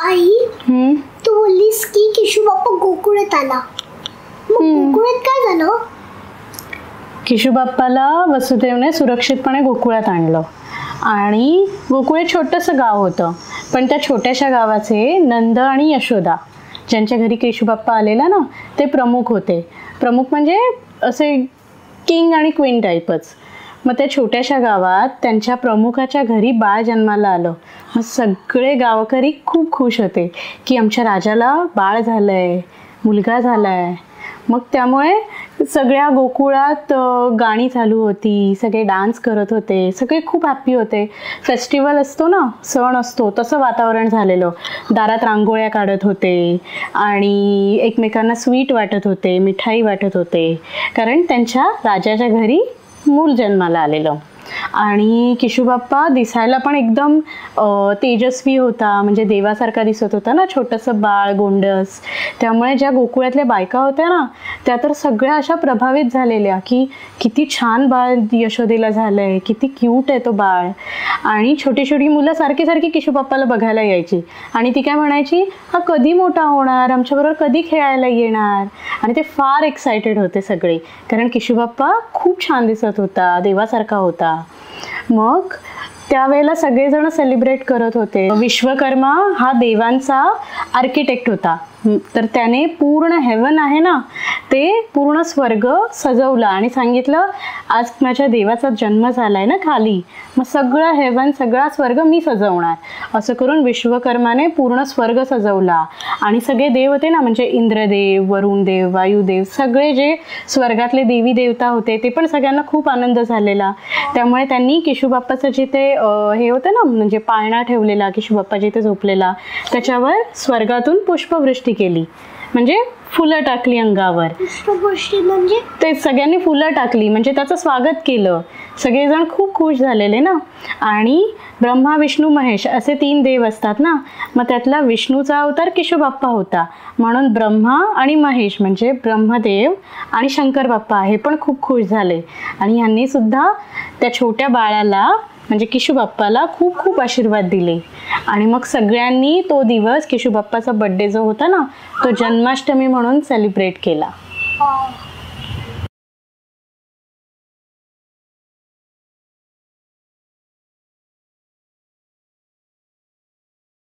आई तू बोललीस की केशू बाप्पा गोकुळात आला, मग गोकुळात काय झालं? केशू बाप्पाला वसुदेवने सुरक्षितपणे गोकुळात आणलं आणि गोकुळ एक छोटंसं गाव होतं, पण त्या छोट्याशा गावाचे नंद आणि यशोदा ज्यांच्या घरी केशू बाप्पा आलेला ना ते प्रमुख होते. प्रमुख म्हणजे असे किंग आणि क्वीन टाईपच. मग त्या छोट्याशा गावात त्यांच्या प्रमुखाच्या घरी बाळ जन्माला आलं. मग सगळे गावकरी खूप खुश होते की आमच्या राजाला बाळ झालंय, मुलगा झालाय. मग त्यामुळे सगळ्या गोकुळात गाणी चालू होती, सगळे डान्स करत होते, सगळे खूप हॅप्पी होते. फेस्टिवल असतो ना, सण असतो तसं वातावरण झालेलं. दारात रांगोळ्या काढत होते आणि एकमेकांना स्वीट वाटत होते, मिठाई वाटत होते, कारण त्यांच्या राजाच्या घरी मूल जन्माला आलेलं. आणि केशू बाप्पा दिसायला पण एकदम तेजस्वी होता, म्हणजे देवासारखा दिसत होता ना, छोटंसं बाळ गोंडस. त्यामुळे ज्या गोकुळातल्या बायका होत्या ना त्या तर सगळ्या अशा प्रभावित झालेल्या की किती छान बाळ यशोदेला झालंय, किती क्यूट आहे तो बाळ. आणि छोटी छोटी मुलं सारखी सारखी केशू बाप्पाला बघायला यायची आणि ती काय म्हणायची, हा कधी मोठा होणार, आमच्याबरोबर कधी खेळायला येणार. आणि ते फार एक्सायटेड होते सगळे, कारण केशू बाप्पा खूप छान दिसत होता, देवासारखा होता. मग त्यावेळेला सगळेजण सेलिब्रेट करत होते. विश्वकर्मा हा देवांचा आर्किटेक्ट होता, तर त्याने पूर्ण हेवन आहे ना ते पूर्ण स्वर्ग सजवला आणि सांगितलं आज माझ्या देवाचा जन्म झालाय ना खाली, मग सगळं हेवन सगळा स्वर्ग मी सजवणार. असं करून विश्वकर्माने पूर्ण स्वर्ग सजवला. आणि सगळे देव होते ना, म्हणजे इंद्रदेव, वरुणदेव, वायुदेव, सगळे जे स्वर्गातले देवी देवता होते ते पण सगळ्यांना खूप आनंद झालेला. त्यामुळे त्यांनी केशू बाप्पाचं जिथे हे होतं ना, म्हणजे पाळणा ठेवलेला केशू बाप्पा जिथे झोपलेला त्याच्यावर स्वर्गातून पुष्पवृष्टी केली, म्हणजे फुलं टाकली अंगावर. पुष्पवृष्टी म्हणजे ते सगळ्यांनी फुलं टाकली, म्हणजे त्याचं स्वागत केलं. सगळेजण खूप खुश झालेले ना. आणि ब्रह्मा विष्णू महेश असे 3 देव असतात ना, मग त्यातला विष्णूचा अवतार केशू बाप्पा होता, म्हणून ब्रह्मा आणि महेश म्हणजे ब्रह्मदेव आणि शंकर बाप्पा हे पण खूप खुश झाले. आणि ह्यांनी सुद्धा त्या छोट्या बाळाला म्हणजे केशू बाप्पाला खूप खूप आशीर्वाद दिले. आणि मग सगळ्यांनी तो दिवस केशू बाप्पाचा बर्थडे जो होता ना तो जन्माष्टमी म्हणून सेलिब्रेट केला.